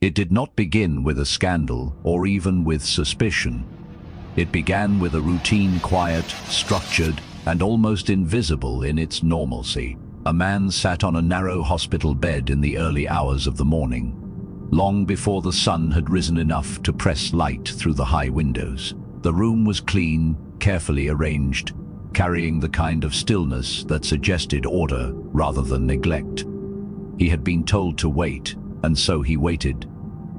It did not begin with a scandal or even with suspicion. It began with a routine, quiet, structured, and almost invisible in its normalcy. A man sat on a narrow hospital bed in the early hours of the morning, long before the sun had risen enough to press light through the high windows. The room was clean, carefully arranged, carrying the kind of stillness that suggested order rather than neglect. He had been told to wait, and so he waited.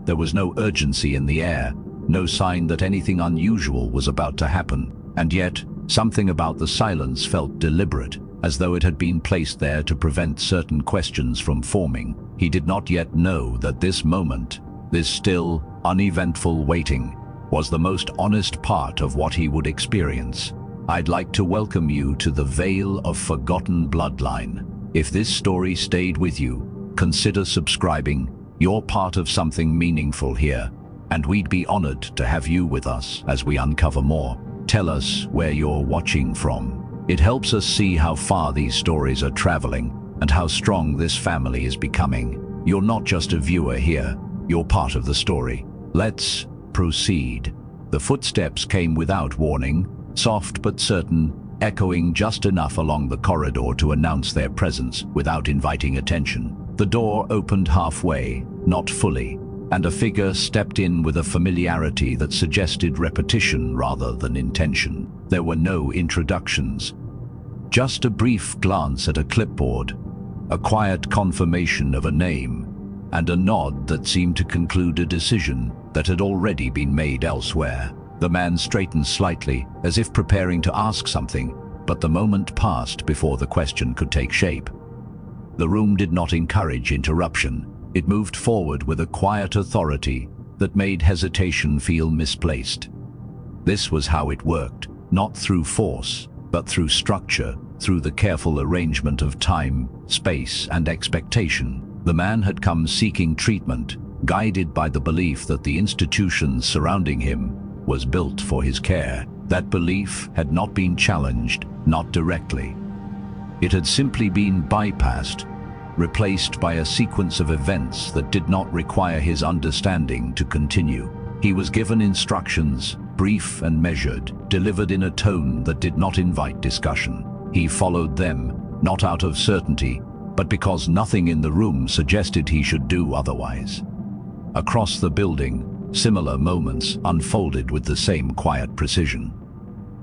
There was no urgency in the air, no sign that anything unusual was about to happen, and yet something about the silence felt deliberate, as though it had been placed there to prevent certain questions from forming. He did not yet know that this moment, this still, uneventful waiting, was the most honest part of what he would experience. I'd like to welcome you to the Veil of Forgotten Bloodline. If this story stayed with you, consider subscribing. You're part of something meaningful here, and we'd be honored to have you with us as we uncover more. Tell us where you're watching from. It helps us see how far these stories are traveling and how strong this family is becoming. You're not just a viewer here, you're part of the story. Let's proceed. The footsteps came without warning, soft but certain, echoing just enough along the corridor to announce their presence without inviting attention. The door opened halfway, not fully, and a figure stepped in with a familiarity that suggested repetition rather than intention. There were no introductions, just a brief glance at a clipboard, a quiet confirmation of a name, and a nod that seemed to conclude a decision that had already been made elsewhere. The man straightened slightly, as if preparing to ask something, but the moment passed before the question could take shape. The room did not encourage interruption. It moved forward with a quiet authority that made hesitation feel misplaced. This was how it worked, not through force, but through structure, through the careful arrangement of time, space, and expectation. The man had come seeking treatment, guided by the belief that the institution surrounding him was built for his care. That belief had not been challenged, not directly. It had simply been bypassed, replaced by a sequence of events that did not require his understanding to continue. He was given instructions, brief and measured, delivered in a tone that did not invite discussion. He followed them, not out of certainty, but because nothing in the room suggested he should do otherwise. Across the building, similar moments unfolded with the same quiet precision.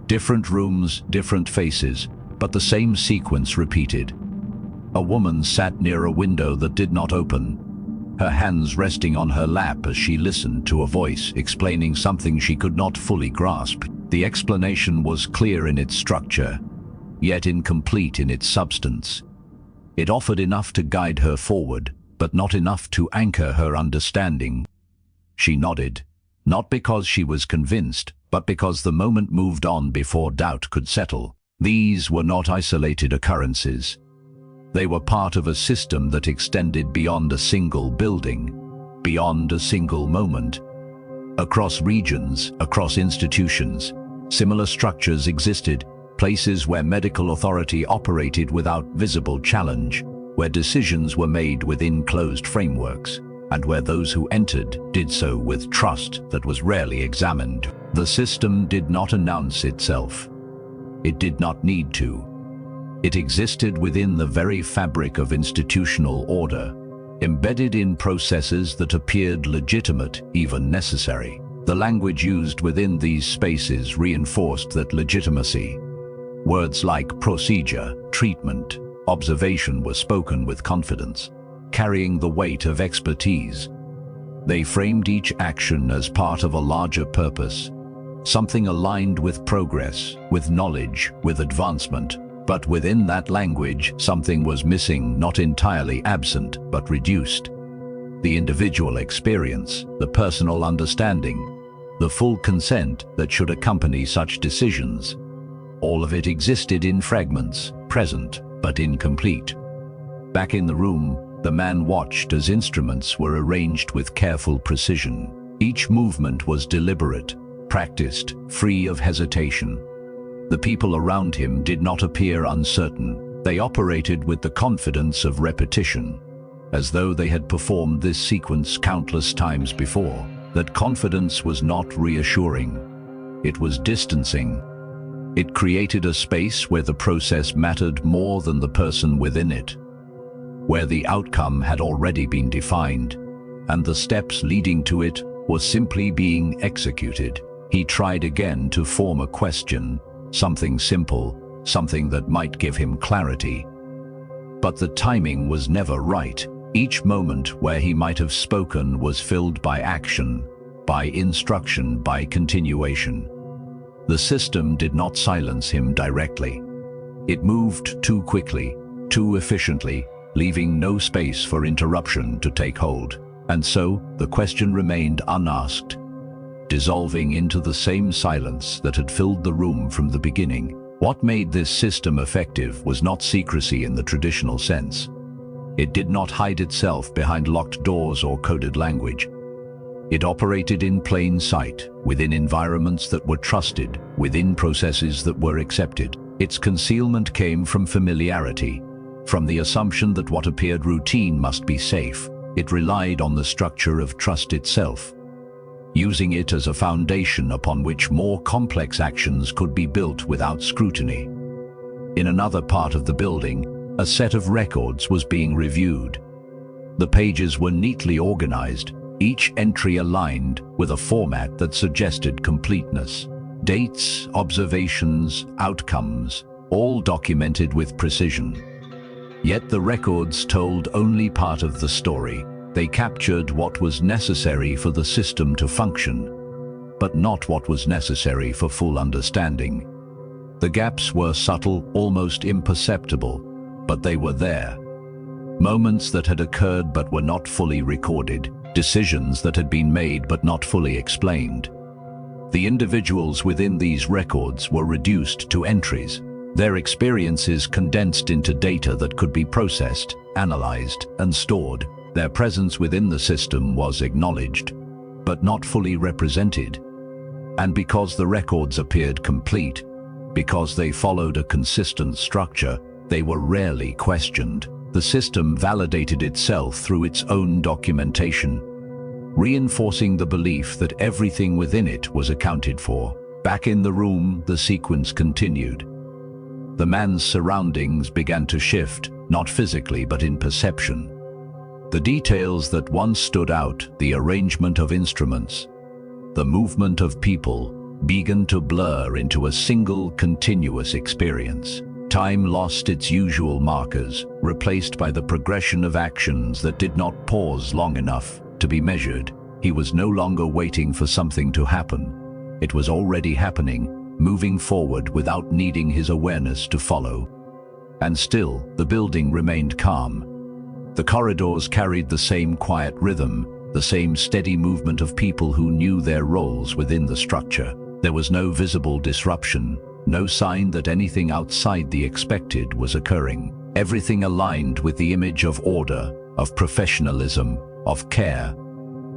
Different rooms, different faces, but the same sequence repeated. A woman sat near a window that did not open, her hands resting on her lap as she listened to a voice explaining something she could not fully grasp. The explanation was clear in its structure, yet incomplete in its substance. It offered enough to guide her forward, but not enough to anchor her understanding. She nodded, not because she was convinced, but because the moment moved on before doubt could settle. These were not isolated occurrences. They were part of a system that extended beyond a single building, beyond a single moment. Across regions, across institutions, similar structures existed, places where medical authority operated without visible challenge, where decisions were made within closed frameworks, and where those who entered did so with trust that was rarely examined. The system did not announce itself. It did not need to. It existed within the very fabric of institutional order, embedded in processes that appeared legitimate, even necessary. The language used within these spaces reinforced that legitimacy. Words like procedure, treatment, observation were spoken with confidence, carrying the weight of expertise. They framed each action as part of a larger purpose, something aligned with progress, with knowledge, with advancement. But within that language, something was missing, not entirely absent, but reduced. The individual experience, the personal understanding, the full consent that should accompany such decisions. All of it existed in fragments, present but incomplete. Back in the room, the man watched as instruments were arranged with careful precision. Each movement was deliberate, practiced, free of hesitation. The people around him did not appear uncertain. They operated with the confidence of repetition, as though they had performed this sequence countless times before. That confidence was not reassuring. It was distancing. It created a space where the process mattered more than the person within it, where the outcome had already been defined, and the steps leading to it were simply being executed. He tried again to form a question, something simple, something that might give him clarity. But the timing was never right. Each moment where he might have spoken was filled by action, by instruction, by continuation. The system did not silence him directly. It moved too quickly, too efficiently, leaving no space for interruption to take hold. And so the question remained unasked, dissolving into the same silence that had filled the room from the beginning. What made this system effective was not secrecy in the traditional sense. It did not hide itself behind locked doors or coded language. It operated in plain sight, within environments that were trusted, within processes that were accepted. Its concealment came from familiarity, from the assumption that what appeared routine must be safe. It relied on the structure of trust itself, using it as a foundation upon which more complex actions could be built without scrutiny. In another part of the building, a set of records was being reviewed. The pages were neatly organized, each entry aligned with a format that suggested completeness. Dates, observations, outcomes, all documented with precision. Yet the records told only part of the story. They captured what was necessary for the system to function, but not what was necessary for full understanding. The gaps were subtle, almost imperceptible, but they were there. Moments that had occurred but were not fully recorded, decisions that had been made but not fully explained. The individuals within these records were reduced to entries, their experiences condensed into data that could be processed, analyzed, and stored. Their presence within the system was acknowledged, but not fully represented. And because the records appeared complete, because they followed a consistent structure, they were rarely questioned. The system validated itself through its own documentation, reinforcing the belief that everything within it was accounted for. Back in the room, the sequence continued. The man's surroundings began to shift, not physically but in perception. The details that once stood out, the arrangement of instruments, the movement of people, began to blur into a single continuous experience. Time lost its usual markers, replaced by the progression of actions that did not pause long enough to be measured. He was no longer waiting for something to happen. It was already happening, moving forward without needing his awareness to follow. And still, the building remained calm. The corridors carried the same quiet rhythm, the same steady movement of people who knew their roles within the structure. There was no visible disruption, no sign that anything outside the expected was occurring. Everything aligned with the image of order, of professionalism, of care.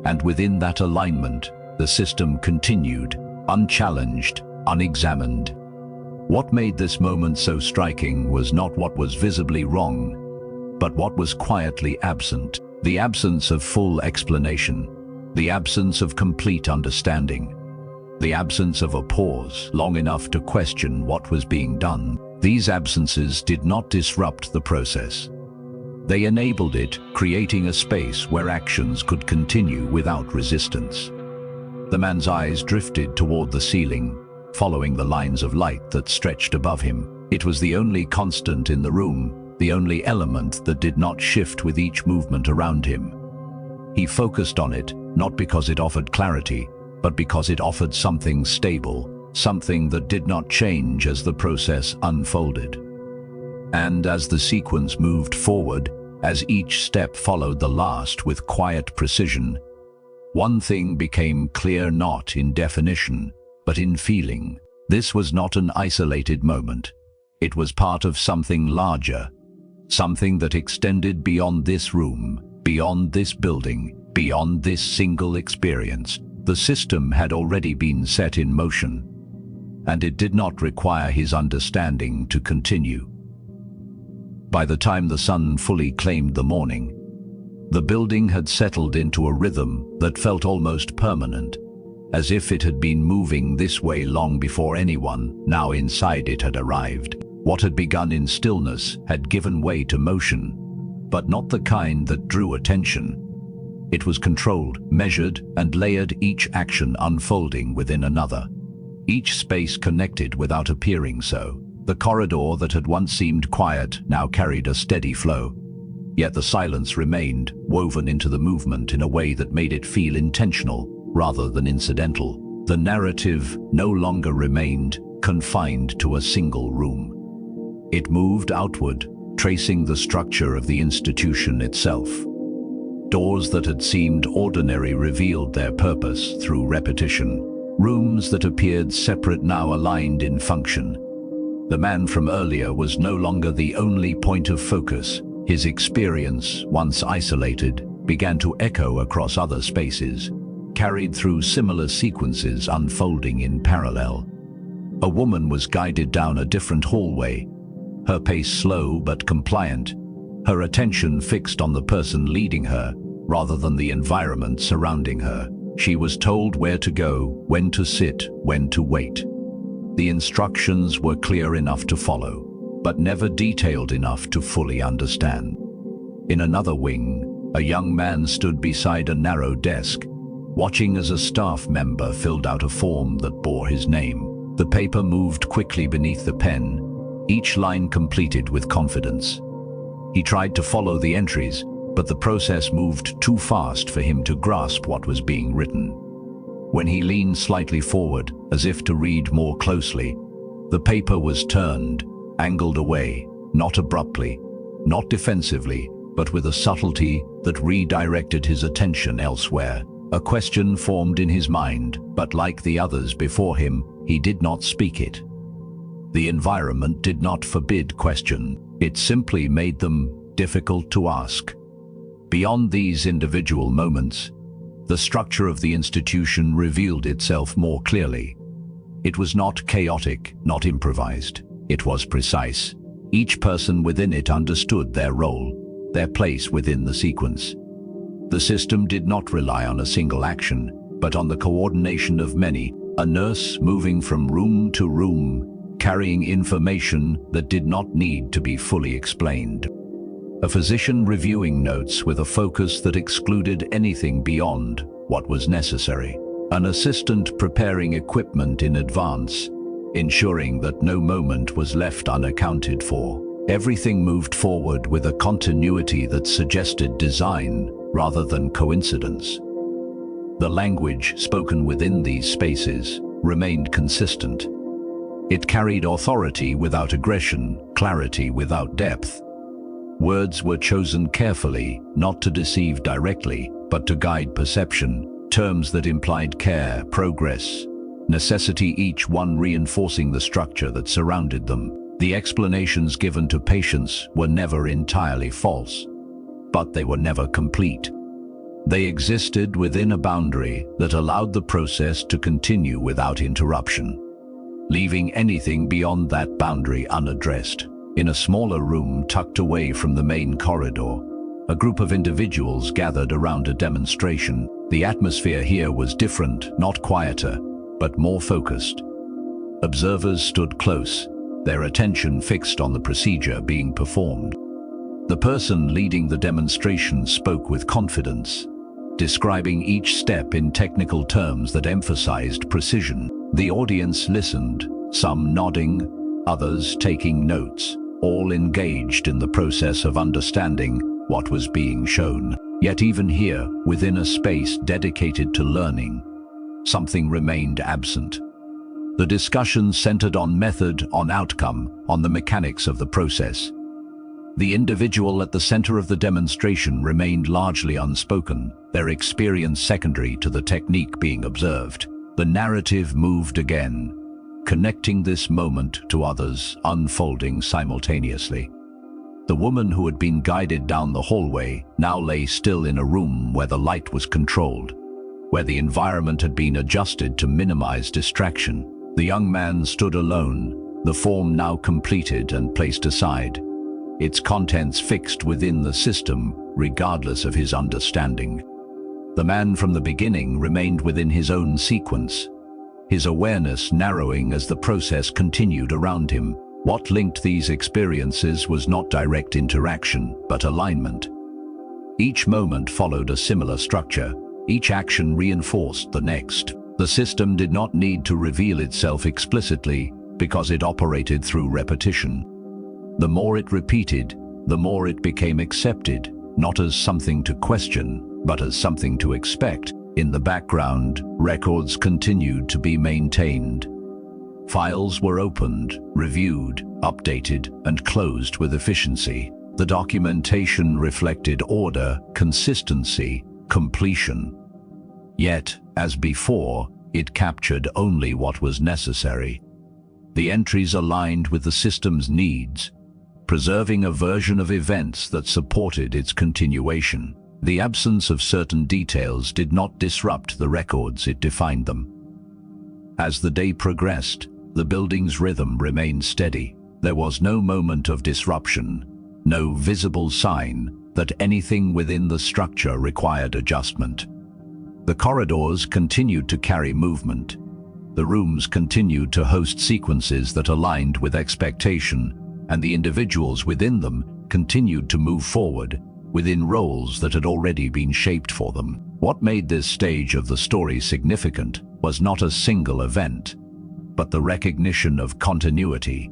And within that alignment, the system continued, unchallenged, unexamined. What made this moment so striking was not what was visibly wrong, but what was quietly absent. The absence of full explanation, the absence of complete understanding, the absence of a pause long enough to question what was being done. These absences did not disrupt the process. They enabled it, creating a space where actions could continue without resistance. The man's eyes drifted toward the ceiling, following the lines of light that stretched above him. It was the only constant in the room, the only element that did not shift with each movement around him. He focused on it, not because it offered clarity, but because it offered something stable, something that did not change as the process unfolded. And as the sequence moved forward, as each step followed the last with quiet precision, one thing became clear, not in definition, but in feeling. This was not an isolated moment. It was part of something larger, something that extended beyond this room, beyond this building, beyond this single experience. The system had already been set in motion, and it did not require his understanding to continue. By the time the sun fully claimed the morning, The building had settled into a rhythm that felt almost permanent, as if it had been moving this way long before anyone now inside it had arrived. What had begun in stillness had given way to motion, but not the kind that drew attention. It was controlled, measured, and layered, each action unfolding within another. Each space connected without appearing so. The corridor that had once seemed quiet now carried a steady flow. Yet the silence remained, woven into the movement in a way that made it feel intentional rather than incidental. The narrative no longer remained confined to a single room. It moved outward, tracing the structure of the institution itself. Doors that had seemed ordinary revealed their purpose through repetition. Rooms that appeared separate now aligned in function. The man from earlier was no longer the only point of focus. His experience, once isolated, began to echo across other spaces, carried through similar sequences unfolding in parallel. A woman was guided down a different hallway, her pace slow but compliant, her attention fixed on the person leading her, rather than the environment surrounding her. She was told where to go, when to sit, when to wait. The instructions were clear enough to follow, but never detailed enough to fully understand. In another wing, a young man stood beside a narrow desk, watching as a staff member filled out a form that bore his name. The paper moved quickly beneath the pen, each line completed with confidence. He tried to follow the entries, but the process moved too fast for him to grasp what was being written. When he leaned slightly forward, as if to read more closely, the paper was turned, angled away, not abruptly, not defensively, but with a subtlety that redirected his attention elsewhere. A question formed in his mind, but like the others before him, he did not speak it. The environment did not forbid question, it simply made them difficult to ask. Beyond these individual moments, the structure of the institution revealed itself more clearly. It was not chaotic, not improvised. It was precise. Each person within it understood their role, their place within the sequence. The system did not rely on a single action, but on the coordination of many, a nurse moving from room to room, carrying information that did not need to be fully explained. A physician reviewing notes with a focus that excluded anything beyond what was necessary. An assistant preparing equipment in advance, ensuring that no moment was left unaccounted for. Everything moved forward with a continuity that suggested design rather than coincidence. The language spoken within these spaces remained consistent. It carried authority without aggression, clarity without depth. Words were chosen carefully, not to deceive directly, but to guide perception, terms that implied care, progress, necessity, each one reinforcing the structure that surrounded them. The explanations given to patients were never entirely false, but they were never complete. They existed within a boundary that allowed the process to continue without interruption, leaving anything beyond that boundary unaddressed. In a smaller room tucked away from the main corridor, a group of individuals gathered around a demonstration. The atmosphere here was different, not quieter, but more focused. Observers stood close, their attention fixed on the procedure being performed. The person leading the demonstration spoke with confidence, describing each step in technical terms that emphasized precision. The audience listened, some nodding, others taking notes, all engaged in the process of understanding what was being shown. Yet even here, within a space dedicated to learning, something remained absent. The discussion centered on method, on outcome, on the mechanics of the process. The individual at the center of the demonstration remained largely unspoken, their experience secondary to the technique being observed. The narrative moved again, connecting this moment to others, unfolding simultaneously. The woman who had been guided down the hallway now lay still in a room where the light was controlled, where the environment had been adjusted to minimize distraction. The young man stood alone, the form now completed and placed aside, its contents fixed within the system regardless of his understanding. The man from the beginning remained within his own sequence, his awareness narrowing as the process continued around him. What linked these experiences was not direct interaction, but alignment. Each moment followed a similar structure. Each action reinforced the next. The system did not need to reveal itself explicitly because it operated through repetition. The more it repeated, the more it became accepted, not as something to question, but as something to expect. In the background, records continued to be maintained. Files were opened, reviewed, updated, and closed with efficiency. The documentation reflected order, consistency, completion. Yet, as before, it captured only what was necessary. The entries aligned with the system's needs, preserving a version of events that supported its continuation. The absence of certain details did not disrupt the records, it defined them. As the day progressed, the building's rhythm remained steady. There was no moment of disruption, no visible sign that anything within the structure required adjustment. The corridors continued to carry movement. The rooms continued to host sequences that aligned with expectation, and the individuals within them continued to move forward within roles that had already been shaped for them. What made this stage of the story significant was not a single event, but the recognition of continuity.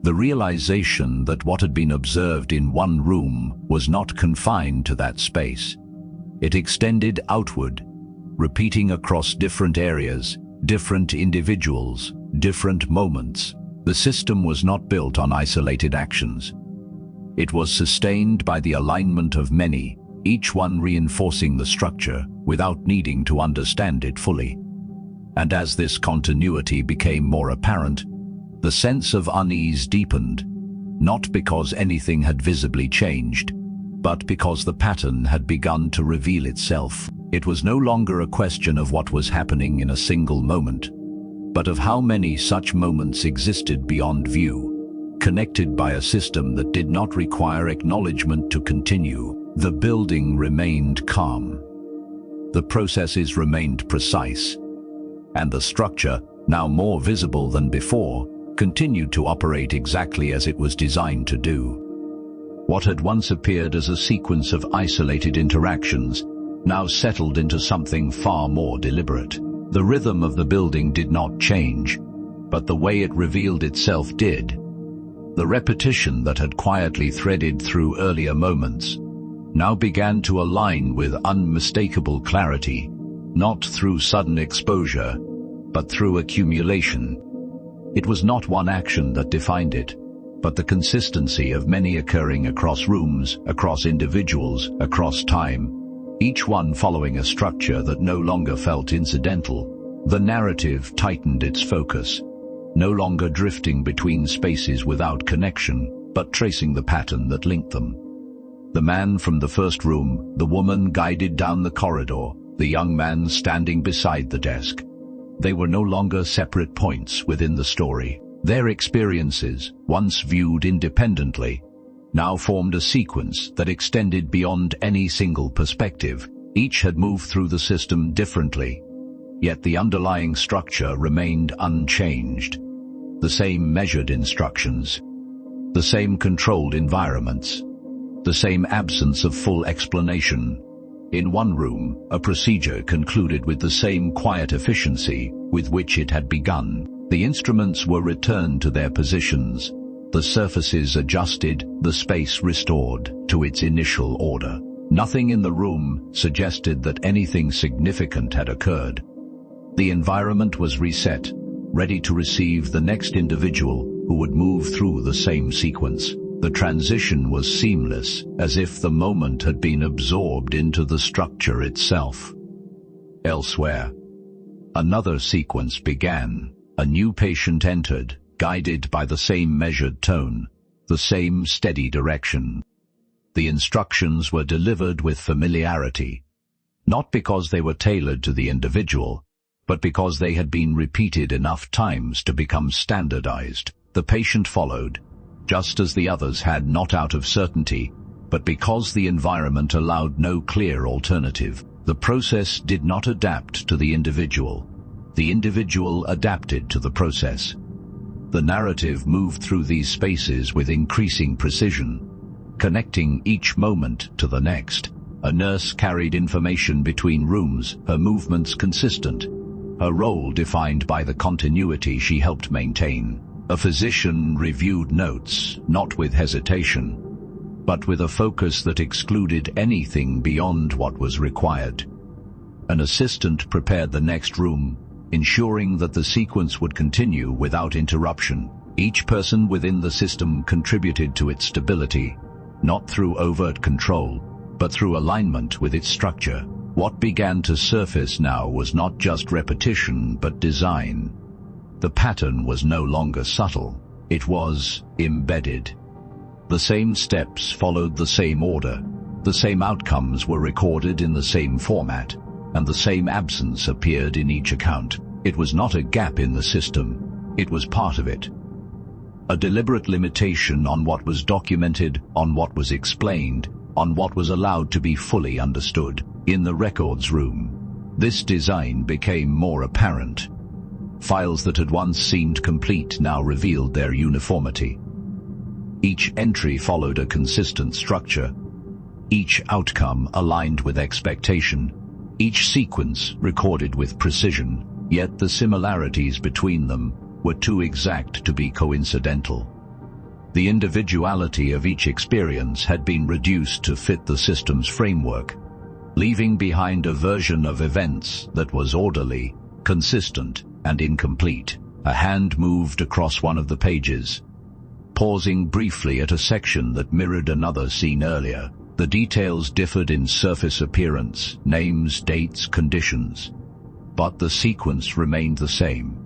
The realization that what had been observed in one room was not confined to that space. It extended outward, repeating across different areas, different individuals, different moments. The system was not built on isolated actions. It was sustained by the alignment of many, each one reinforcing the structure without needing to understand it fully. And as this continuity became more apparent, the sense of unease deepened, not because anything had visibly changed, but because the pattern had begun to reveal itself. It was no longer a question of what was happening in a single moment, but of how many such moments existed beyond view, connected by a system that did not require acknowledgement to continue. The building remained calm. The processes remained precise, and the structure, now more visible than before, continued to operate exactly as it was designed to do. What had once appeared as a sequence of isolated interactions now settled into something far more deliberate. The rhythm of the building did not change, but the way it revealed itself did. The repetition that had quietly threaded through earlier moments now began to align with unmistakable clarity, not through sudden exposure, but through accumulation. It was not one action that defined it, but the consistency of many occurring across rooms, across individuals, across time, each one following a structure that no longer felt incidental. The narrative tightened its focus, no longer drifting between spaces without connection, but tracing the pattern that linked them. The man from the first room, the woman guided down the corridor, the young man standing beside the desk. They were no longer separate points within the story. Their experiences, once viewed independently, now formed a sequence that extended beyond any single perspective. Each had moved through the system differently, yet the underlying structure remained unchanged. The same measured instructions, the same controlled environments, the same absence of full explanation. In one room, a procedure concluded with the same quiet efficiency with which it had begun. The instruments were returned to their positions, the surfaces adjusted, the space restored to its initial order. Nothing in the room suggested that anything significant had occurred. The environment was reset, ready to receive the next individual who would move through the same sequence. The transition was seamless, as if the moment had been absorbed into the structure itself. Elsewhere, another sequence began. A new patient entered, guided by the same measured tone, the same steady direction. The instructions were delivered with familiarity, not because they were tailored to the individual, but because they had been repeated enough times to become standardized. The patient followed, just as the others had, not out of certainty, But because the environment allowed no clear alternative, the process did not adapt to the individual. The individual adapted to the process. The narrative moved through these spaces with increasing precision, connecting each moment to the next. A nurse carried information between rooms, her movements consistent, her role defined by the continuity she helped maintain. A physician reviewed notes, not with hesitation, but with a focus that excluded anything beyond what was required. An assistant prepared the next room, ensuring that the sequence would continue without interruption. Each person within the system contributed to its stability, not through overt control, but through alignment with its structure. What began to surface now was not just repetition, but design. The pattern was no longer subtle. It was embedded. The same steps followed the same order. The same outcomes were recorded in the same format, and the same absence appeared in each account. It was not a gap in the system. It was part of it. A deliberate limitation on what was documented, on what was explained, on what was allowed to be fully understood. In the records room, this design became more apparent. Files that had once seemed complete now revealed their uniformity. Each entry followed a consistent structure. Each outcome aligned with expectation. Each sequence recorded with precision, yet the similarities between them were too exact to be coincidental. The individuality of each experience had been reduced to fit the system's framework, leaving behind a version of events that was orderly, consistent, and incomplete. A hand moved across one of the pages, pausing briefly at a section that mirrored another seen earlier. The details differed in surface appearance, names, dates, conditions, but the sequence remained the same.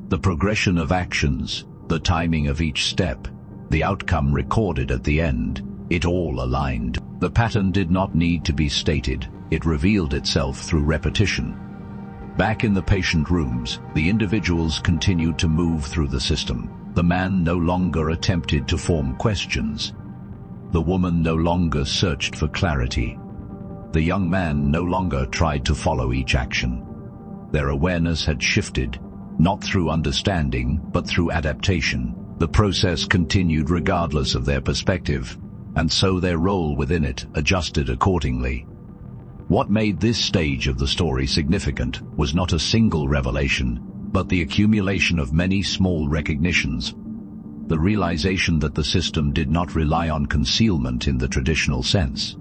The progression of actions, the timing of each step, the outcome recorded at the end, it all aligned. The pattern did not need to be stated. It revealed itself through repetition. Back in the patient rooms, the individuals continued to move through the system. The man no longer attempted to form questions. The woman no longer searched for clarity. The young man no longer tried to follow each action. Their awareness had shifted, not through understanding, but through adaptation. The process continued regardless of their perspective, and so their role within it adjusted accordingly. What made this stage of the story significant was not a single revelation, but the accumulation of many small recognitions. The realization that the system did not rely on concealment in the traditional sense.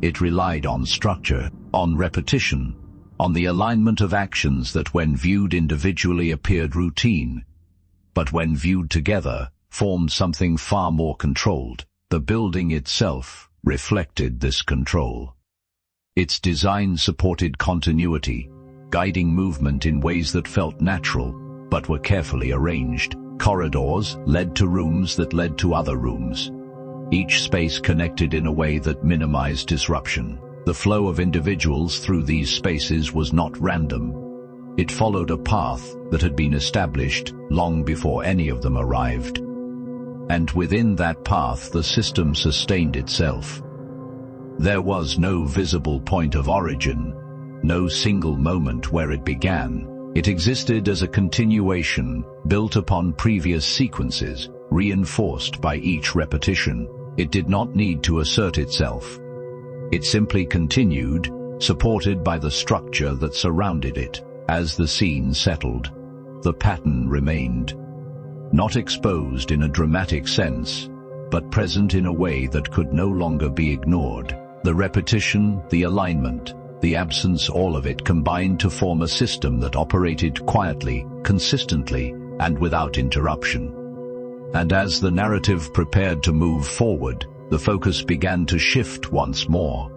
It relied on structure, on repetition, on the alignment of actions that when viewed individually appeared routine, but when viewed together, formed something far more controlled. The building itself reflected this control. Its design supported continuity, guiding movement in ways that felt natural, but were carefully arranged. Corridors led to rooms that led to other rooms. Each space connected in a way that minimized disruption. The flow of individuals through these spaces was not random. It followed a path that had been established long before any of them arrived. And within that path the system sustained itself. There was no visible point of origin, no single moment where it began. It existed as a continuation, built upon previous sequences, reinforced by each repetition. It did not need to assert itself. It simply continued, supported by the structure that surrounded it. As the scene settled, the pattern remained, not exposed in a dramatic sense, but present in a way that could no longer be ignored. The repetition, the alignment, the absence, all of it combined to form a system that operated quietly, consistently, and without interruption. And as the narrative prepared to move forward, the focus began to shift once more,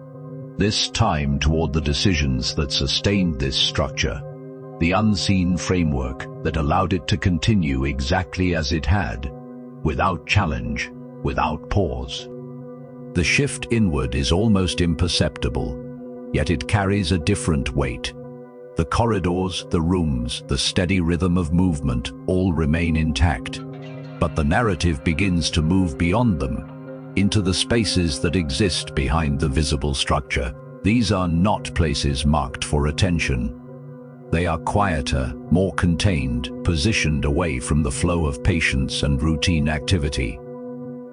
this time toward the decisions that sustained this structure. The unseen framework that allowed it to continue exactly as it had, without challenge, without pause. The shift inward is almost imperceptible, yet it carries a different weight. The corridors, the rooms, the steady rhythm of movement all remain intact, but the narrative begins to move beyond them. into the spaces that exist behind the visible structure. These are not places marked for attention. They are quieter, more contained, positioned away from the flow of patients and routine activity.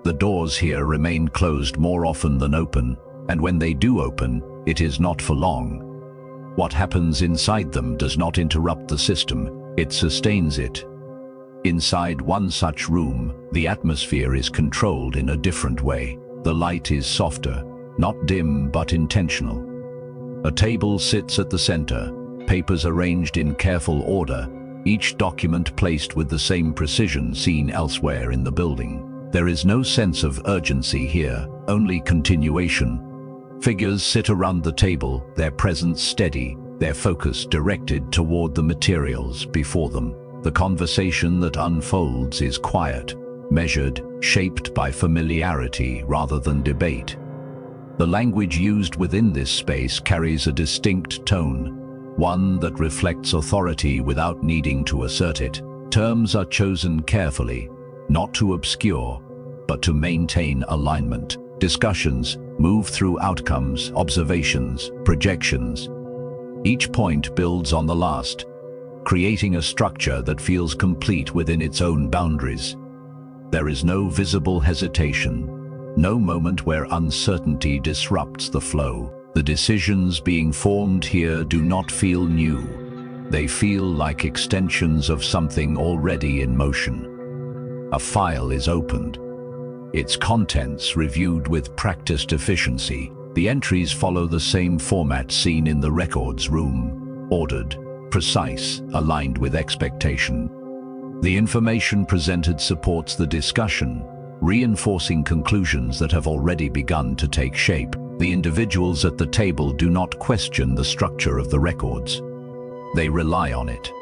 The doors here remain closed more often than open, and when they do open, it is not for long. What happens inside them does not interrupt the system, it sustains it. Inside one such room, the atmosphere is controlled in a different way. The light is softer, not dim but intentional. A table sits at the center, papers arranged in careful order, each document placed with the same precision seen elsewhere in the building. There is no sense of urgency here, only continuation. Figures sit around the table, their presence steady, their focus directed toward the materials before them. The conversation that unfolds is quiet, measured, shaped by familiarity rather than debate. The language used within this space carries a distinct tone, one that reflects authority without needing to assert it. Terms are chosen carefully, not to obscure, but to maintain alignment. Discussions move through outcomes, observations, projections. Each point builds on the last, creating a structure that feels complete within its own boundaries. There is no visible hesitation, no moment where uncertainty disrupts the flow. The decisions being formed here do not feel new. They feel like extensions of something already in motion. A file is opened, its contents reviewed with practiced efficiency. The entries follow the same format seen in the records room: ordered, precise, aligned with expectation. The information presented supports the discussion, reinforcing conclusions that have already begun to take shape. The individuals at the table do not question the structure of the records. They rely on it.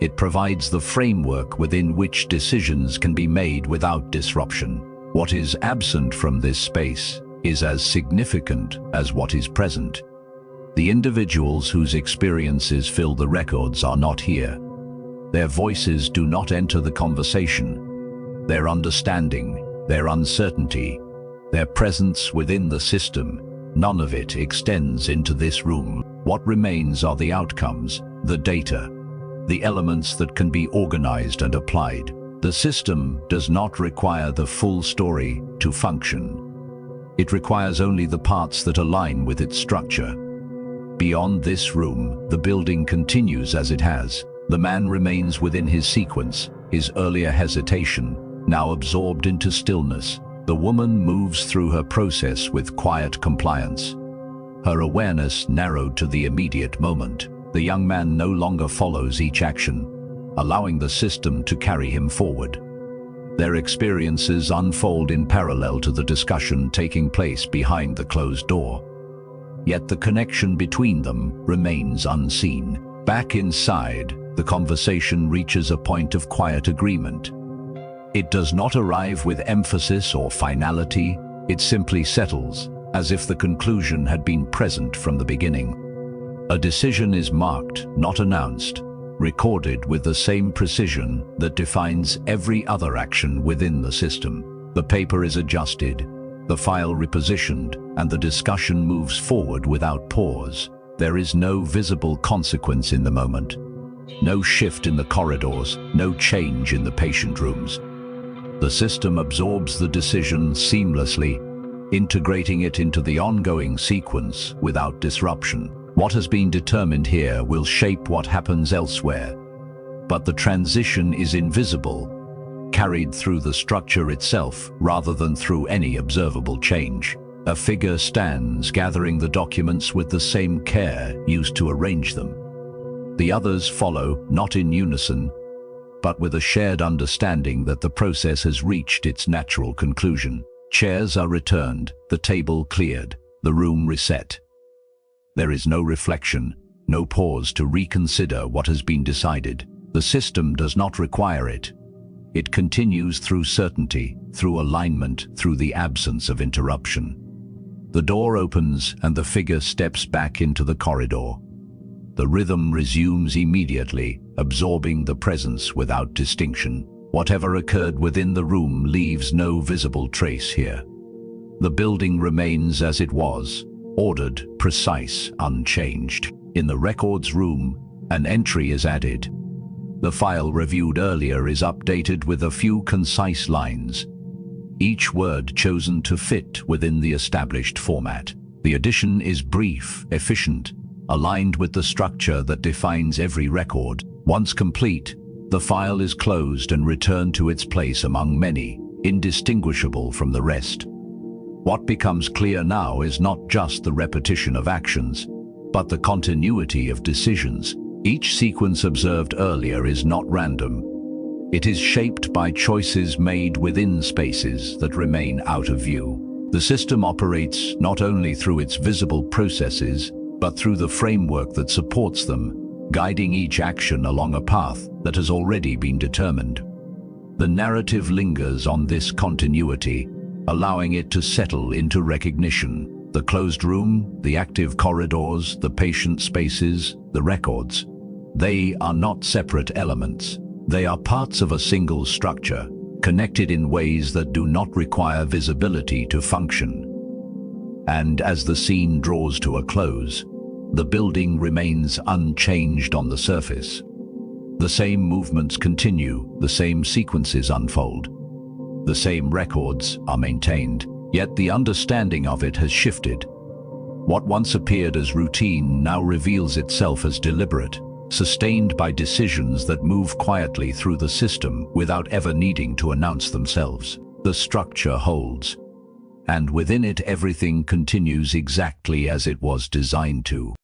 It provides the framework within which decisions can be made without disruption. What is absent from this space is as significant as what is present. The individuals whose experiences fill the records are not here. Their voices do not enter the conversation. Their understanding, their uncertainty, their presence within the system, none of it extends into this room. What remains are the outcomes, the data, the elements that can be organized and applied. The system does not require the full story to function. It requires only the parts that align with its structure. Beyond this room, the building continues as it has. The man remains within his sequence, his earlier hesitation, now absorbed into stillness. The woman moves through her process with quiet compliance. Her awareness narrowed to the immediate moment. The young man no longer follows each action, allowing the system to carry him forward. Their experiences unfold in parallel to the discussion taking place behind the closed door. Yet the connection between them remains unseen. Back inside, the conversation reaches a point of quiet agreement. It does not arrive with emphasis or finality, it simply settles, as if the conclusion had been present from the beginning. A decision is marked, not announced, recorded with the same precision that defines every other action within the system. The paper is adjusted, the file repositioned, and the discussion moves forward without pause. There is no visible consequence in the moment. No shift in the corridors, no change in the patient rooms. The system absorbs the decision seamlessly, integrating it into the ongoing sequence without disruption. What has been determined here will shape what happens elsewhere, but the transition is invisible, carried through the structure itself rather than through any observable change. A figure stands, gathering the documents with the same care used to arrange them. The others follow, not in unison, but with a shared understanding that the process has reached its natural conclusion. Chairs are returned, the table cleared, the room reset. There is no reflection, no pause to reconsider what has been decided. The system does not require it. It continues through certainty, through alignment, through the absence of interruption. The door opens and the figure steps back into the corridor. The rhythm resumes immediately, absorbing the presence without distinction. Whatever occurred within the room leaves no visible trace here. The building remains as it was, ordered, precise, unchanged. In the records room, an entry is added. The file reviewed earlier is updated with a few concise lines, each word chosen to fit within the established format. The addition is brief, efficient, aligned with the structure that defines every record. Once complete, the file is closed and returned to its place among many, indistinguishable from the rest. What becomes clear now is not just the repetition of actions, but the continuity of decisions. Each sequence observed earlier is not random. It is shaped by choices made within spaces that remain out of view. The system operates not only through its visible processes, but through the framework that supports them, guiding each action along a path that has already been determined. The narrative lingers on this continuity, allowing it to settle into recognition. The closed room, the active corridors, the patient spaces, the records. They are not separate elements. They are parts of a single structure, connected in ways that do not require visibility to function. And as the scene draws to a close, the building remains unchanged on the surface. The same movements continue, the same sequences unfold. The same records are maintained, yet the understanding of it has shifted. What once appeared as routine now reveals itself as deliberate, sustained by decisions that move quietly through the system without ever needing to announce themselves. The structure holds, and within it everything continues exactly as it was designed to.